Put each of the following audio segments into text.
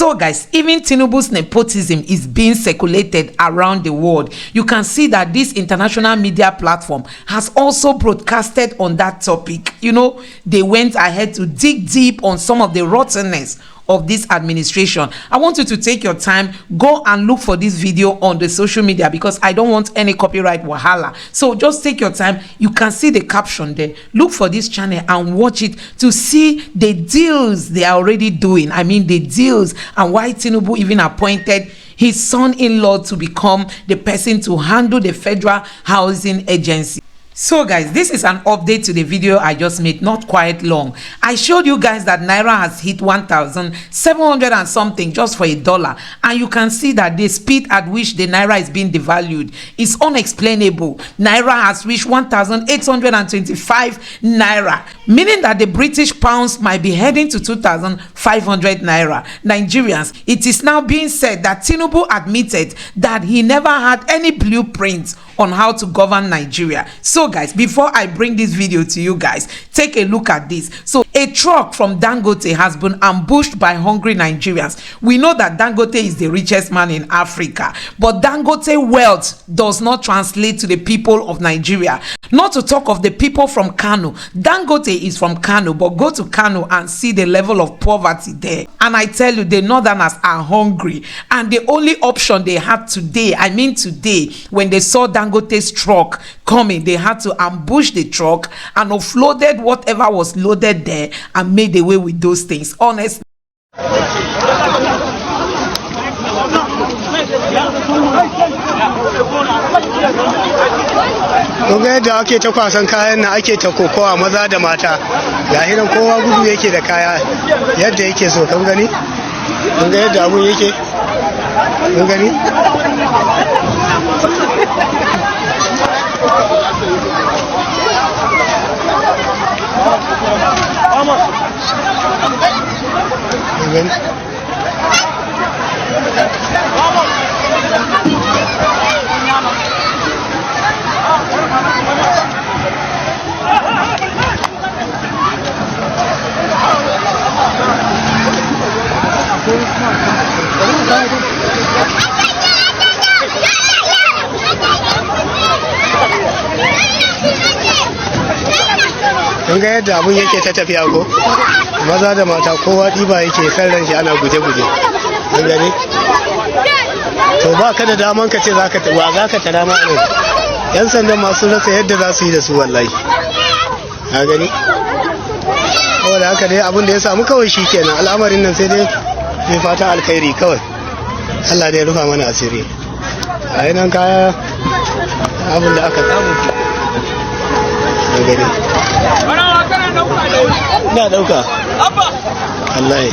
So guys, even Tinubu's nepotism is being circulated around the world. You can see that this international media platform has also broadcasted on that topic. You know, they went ahead to dig deep on some of the rottenness of this administration. I want you to take your time, go and look for this video on the social media, because I don't want any copyright wahala. So just take your time. You can see the caption there. Look for this channel and watch it to see the deals they are already doing. I mean, the deals, and why Tinubu even appointed his son-in-law to become the person to handle the Federal Housing Agency. So guys, this is an update to the video I just made, not quite long. I showed you guys that Naira has hit 1,700 and something just for $1, and you can see that the speed at which the Naira is being devalued is unexplainable. Naira has reached 1,825 Naira, meaning that the British pounds might be heading to 2,500 Naira. Nigerians, it is now being said that Tinubu admitted that he never had any blueprint on how to govern Nigeria. So guys, before I bring this video to you guys, take a look at this. So a truck from Dangote has been ambushed by hungry Nigerians. We know that Dangote is the richest man in Africa, but Dangote wealth does not translate to the people of Nigeria. Not to talk of the people from Kano. Dangote is from Kano, but go to Kano and see the level of poverty there. And I tell you, the northerners are hungry, and the only option they had today, I mean today, when they saw Dangote's truck coming, they had to ambush the truck and offloaded whatever was loaded there and made away with those things. Honestly, kun ga yadda ake ta kwasan kayan na ake ta kokowa maza da mata, ga hinan kowa gudu yake da kaya yadda yake so. Kun gani, kun ga yadda abun yake, kun gani. Kun ga yadda abun yake ta tafiya ko, maza da mata kowa ɗiba yake kan ran shi, ana guje-guje. Kun gani, to ba ka da daman ka ce za ka tara ma ne. Yan sandan masu rasa yadda za su yi da su wallahi. Ka gani, saboda haka dai abin da ya samu kawai shi kenan. Al'amarin nan sai dai mai fatan alkhairi kawai. Allah dai rufa mana asiri. A yi nan kaya abin da aka samu. Ka gani, ina dauka Allah ya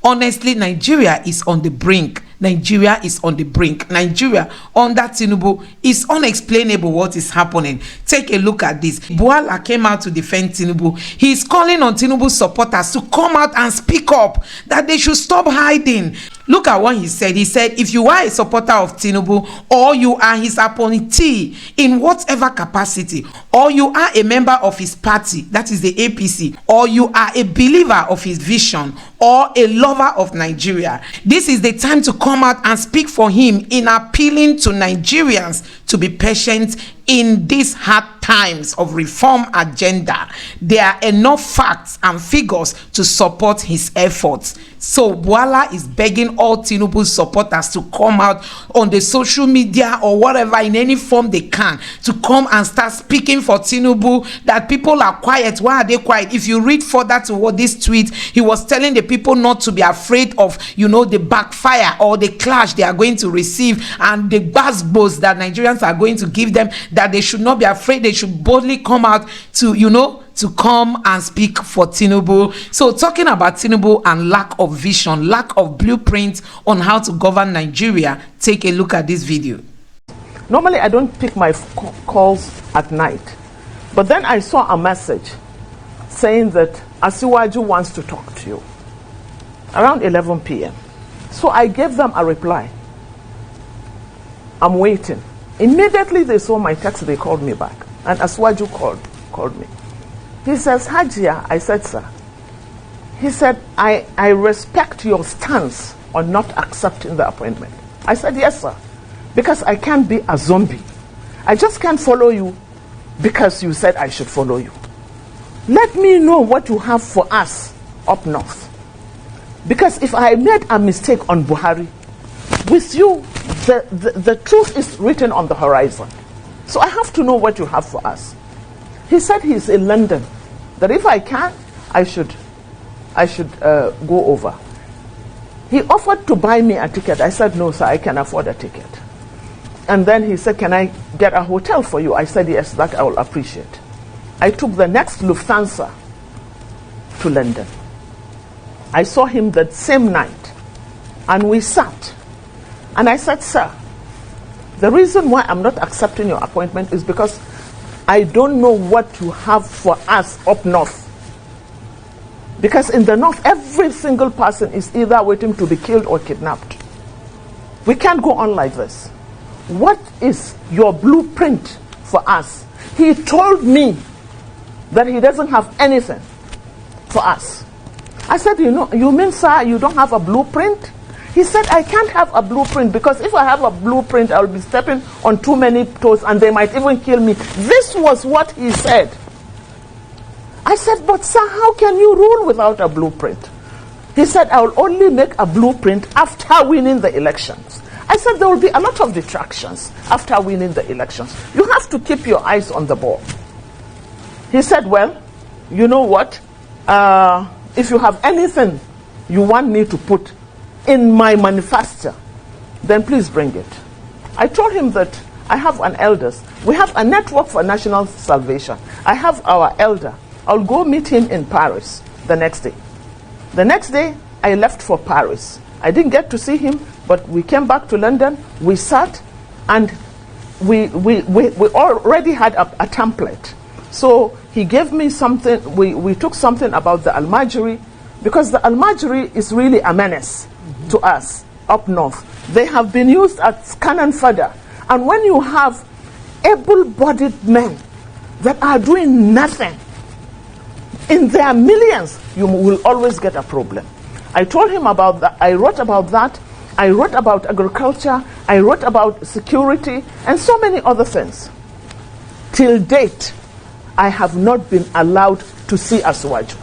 honestly, Nigeria is on the brink. Nigeria is on the brink. Nigeria under Tinubu is unexplainable what is happening. Take a look at this. Bwala came out to defend Tinubu. He is calling on Tinubu's supporters to come out and speak up, that they should stop hiding. Look at what he said. He said, if you are a supporter of Tinubu, or you are his appointee in whatever capacity, or you are a member of his party, that is the APC, or you are a believer of his vision, or a lover of Nigeria, this is the time to come out and speak for him in appealing to Nigerians to be patient in these hard times of reform agenda. There are enough facts and figures to support his efforts. So Bwala is begging all Tinubu's supporters to come out on the social media or whatever, in any form they can, to come and start speaking for Tinubu, that people are quiet. Why are they quiet? If you read further to what this tweet, he was telling the people not to be afraid of, you know, the backfire or the clash they are going to receive, and the buzzwords that Nigerians are going to give them, that they should not be afraid. They should boldly come out to, you know, to come and speak for Tinubu. So talking about Tinubu and lack of vision, lack of blueprint on how to govern Nigeria, take a look at this video. Normally I don't pick my calls at night, but then I saw a message saying that Asiwaju wants to talk to you around 11 p.m. So I gave them a reply. I'm waiting. Immediately they saw my text, they called me back. And Aswaju called me. He says, Hajia, I said, sir. He said, I respect your stance on not accepting the appointment. I said, yes, sir. Because I can't be a zombie. I just can't follow you because you said I should follow you. Let me know what you have for us up north. Because if I made a mistake on Buhari, with you, the truth is written on the horizon. So I have to know what you have for us. He said he's in London, that if I can, I should go over. He offered to buy me a ticket. I said, no, sir, I can afford a ticket. And then he said, can I get a hotel for you? I said, yes, that I will appreciate. I took the next Lufthansa to London. I saw him that same night, and we sat. And I said, sir, the reason why I'm not accepting your appointment is because I don't know what you have for us up north. Because in the north, every single person is either waiting to be killed or kidnapped. We can't go on like this. What is your blueprint for us? He told me that he doesn't have anything for us. I said, you mean, sir, you don't have a blueprint? He said, I can't have a blueprint because if I have a blueprint, I will be stepping on too many toes and they might even kill me. This was what he said. I said, but sir, how can you rule without a blueprint? He said, I will only make a blueprint after winning the elections. I said, there will be a lot of distractions after winning the elections. You have to keep your eyes on the ball. He said, well, you know what? If you have anything you want me to put in my manifesto, then please bring it. I told him that I have an elders. We have a network for national salvation. I have our elder. I'll go meet him in Paris the next day. The next day, I left for Paris. I didn't get to see him, but we came back to London. We sat, and we already had a template. So he gave me something. We took something about the Almajiri, because the Almajiri is really a menace to us up north. They have been used as cannon fodder. And when you have able-bodied men that are doing nothing, in their millions, you will always get a problem. I told him about that. I wrote about that. I wrote about agriculture. I wrote about security and so many other things. Till date, I have not been allowed to see Aswaju,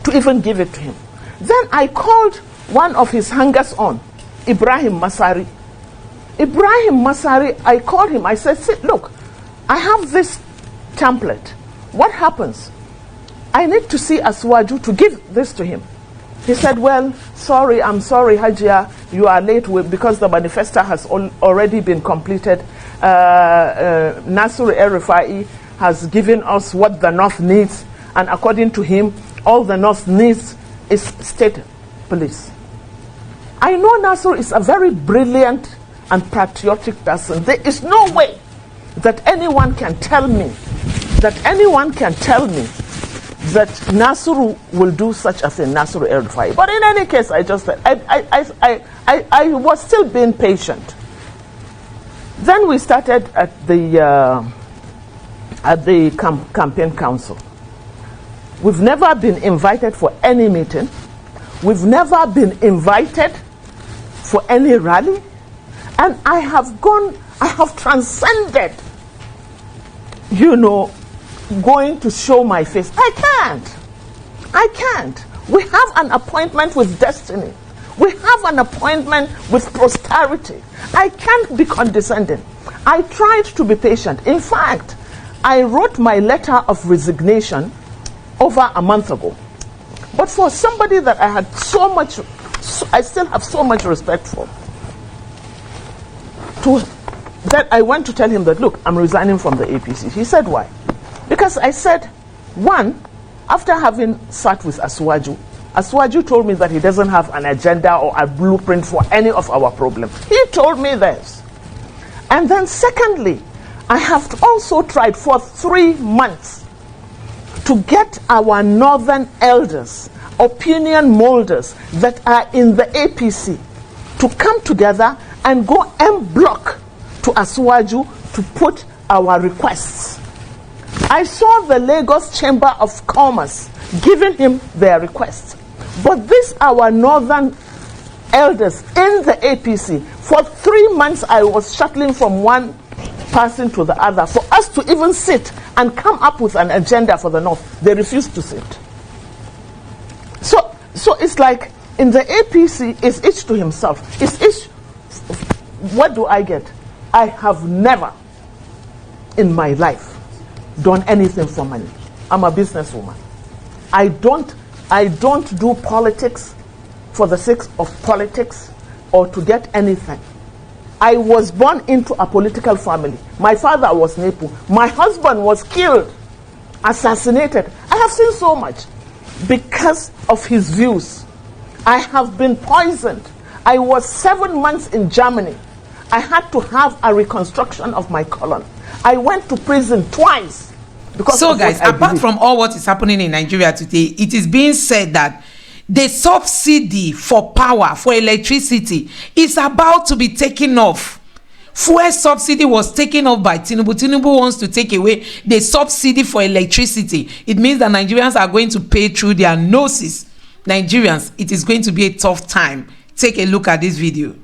to even give it to him. Then I called one of his hangers-on, Ibrahim Masari. Ibrahim Masari, I called him. I said, see, look, I have this template. What happens? I need to see Aswaju to give this to him. He said, well, I'm sorry, Hajia, you are late because the manifesto has already been completed. Nasir El-Rufai has given us what the North needs, and according to him, all the North needs is state police. I know Nasir is a very brilliant and patriotic person. There is no way that anyone can tell me that Nasru will do such a thing, Nasru El-Rufai. But in any case, I was still being patient. Then we started at the campaign council. We've never been invited for any meeting. We've never been invited for any rally. And I have transcended, going to show my face. I can't. We have an appointment with destiny. We have an appointment with prosperity. I can't be condescending. I tried to be patient. In fact, I wrote my letter of resignation over a month ago. But for somebody that I still have so much respect for, that I went to tell him that, look, I'm resigning from the APC. He said, why? Because I said, one, after having sat with Aswaju told me that he doesn't have an agenda or a blueprint for any of our problems. He told me this. And then secondly, I have also tried for 3 months to get our northern elders, opinion molders that are in the APC, to come together and go en bloc to Asuwaju to put our requests. I saw the Lagos Chamber of Commerce giving him their request. But these our northern elders in the APC, for 3 months I was shuttling from one person to the other for us to even sit and come up with an agenda for the North. They refused to sit. So it's like in the APC, it's each to himself. It's each. What do I get? I have never in my life done anything for money. I'm a businesswoman. I don't do politics for the sake of politics or to get anything. I was born into a political family. My father was Nepu. My husband was killed, assassinated. I have seen so much because of his views. I have been poisoned. I was 7 months in Germany. I had to have a reconstruction of my colon. I went to prison twice. So guys, apart from all what is happening in Nigeria today, it is being said that the subsidy for power, for electricity, is about to be taken off. Fuel subsidy was taken off by Tinubu. Tinubu wants to take away the subsidy for electricity. It means that Nigerians are going to pay through their noses. Nigerians, it is going to be a tough time. Take a look at this video.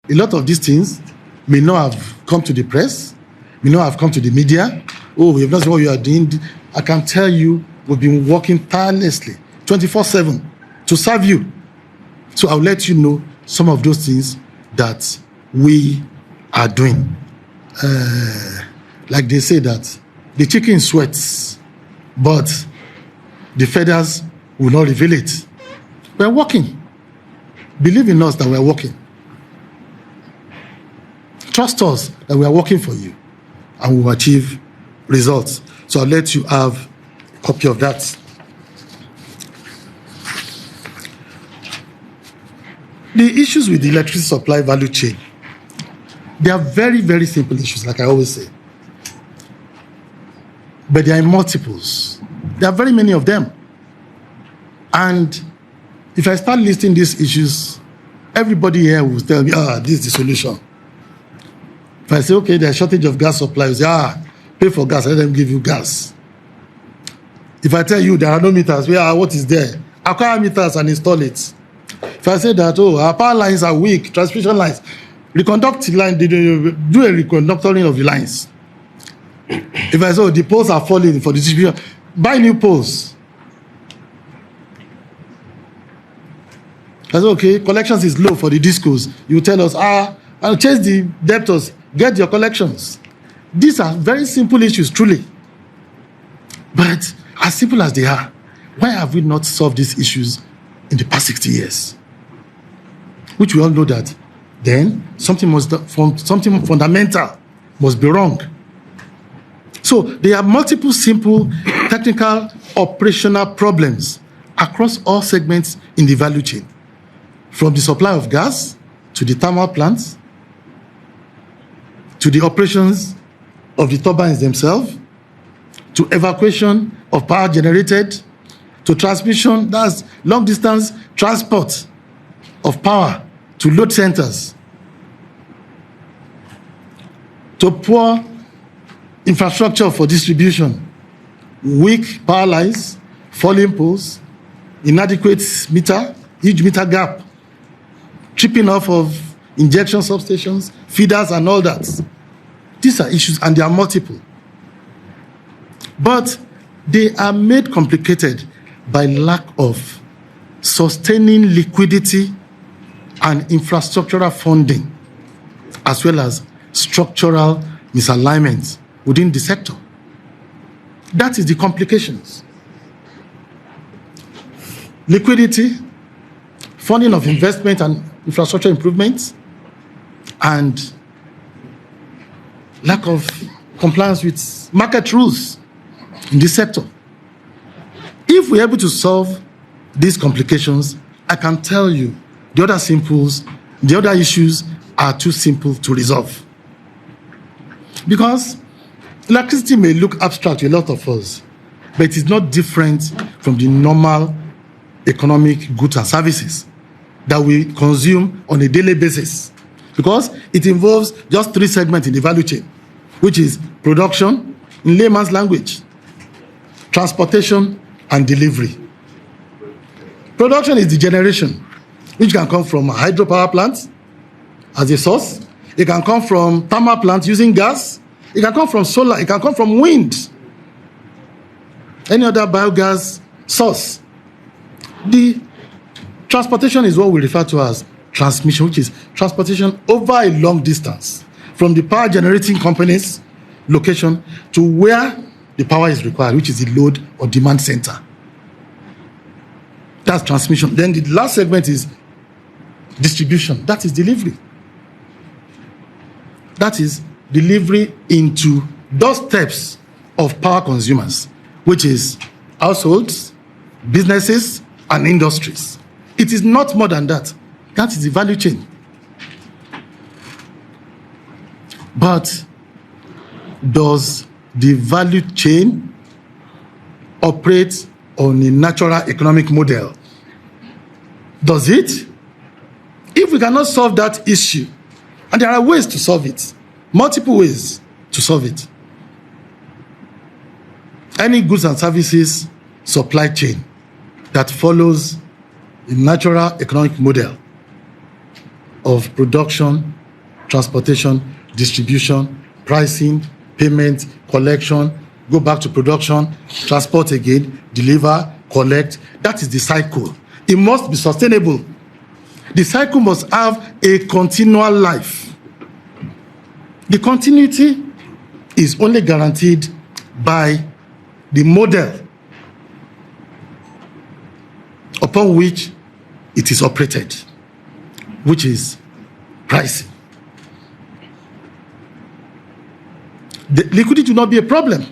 A lot of these things may not have come to the press, may not have come to the media. Oh, we have not seen what you are doing. I can tell you, we've been working tirelessly, 24/7, to serve you. So I'll let you know some of those things that we are doing. Like they say that the chicken sweats, but the feathers will not reveal it. We're working. Believe in us that we're working. Trust us that we are working for you and we will achieve results. So I'll let you have a copy of that. The issues with the electricity supply value chain, they are very, very simple issues, like I always say. But they are in multiples. There are very many of them. And if I start listing these issues, everybody here will tell me, this is the solution. If I say, okay, there's a shortage of gas supply, you say, pay for gas, let them give you gas. If I tell you there are no meters, what is there? Acquire meters and install it. If I say that, our power lines are weak, transmission lines, reconduct line, do a reconductoring of the lines. If I say, the poles are falling for the distribution, buy new poles. I say, okay, collections is low for the discos. You tell us, I'll chase the debtors, get your collections. These are very simple issues, truly. But as simple as they are, why have we not solved these issues in the past 60 years? Which we all know that then something fundamental must be wrong. So there are multiple simple technical operational problems across all segments in the value chain, from the supply of gas to the thermal plants, to the operations of the turbines themselves, to evacuation of power generated, to transmission, that's long distance transport of power to load centers, to poor infrastructure for distribution, weak power lines, falling poles, inadequate meter, huge meter gap, tripping off of injection substations, feeders, and all that. These are issues, and they are multiple. But they are made complicated by lack of sustaining liquidity and infrastructural funding, as well as structural misalignment within the sector. That is the complications. Liquidity, funding of investment and infrastructure improvements, and lack of compliance with market rules in this sector. If we're able to solve these complications, I can tell you the other issues are too simple to resolve. Because electricity may look abstract to a lot of us, but it is not different from the normal economic goods and services that we consume on a daily basis. because it involves just 3 segments in the value chain, which is production, in layman's language, transportation, and delivery. Production is the generation, which can come from a hydropower plant as a source. It can come from thermal plants using gas. It can come from solar. It can come from wind. Any other biogas source. The transportation is what we refer to as transmission, which is transportation over a long distance from the power generating company's location to where the power is required, which is the load or demand center. That's transmission. Then the last segment is distribution. That is delivery. That is delivery into doorsteps of power consumers, which is households, businesses, and industries. It is not more than that. That is the value chain. But does the value chain operate on a natural economic model? Does it? If we cannot solve that issue, and there are ways to solve it, multiple ways to solve it. Any goods and services supply chain that follows a natural economic model of production, transportation, distribution, pricing, payment, collection, go back to production, transport again, deliver, collect. That is the cycle. It must be sustainable. The cycle must have a continual life. The continuity is only guaranteed by the model upon which it is operated, which is pricing. The liquidity will not be a problem.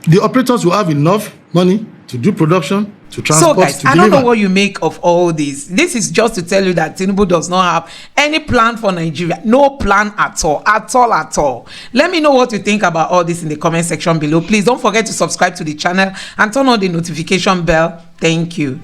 The operators will have enough money to do production, to transport, so guys, to I deliver. don't know what you make of all this. This is just to tell you that Tinubu does not have any plan for Nigeria. No plan at all, at all, at all. Let me know what you think about all this in the comment section below. Please don't forget to subscribe to the channel and turn on the notification bell. Thank you.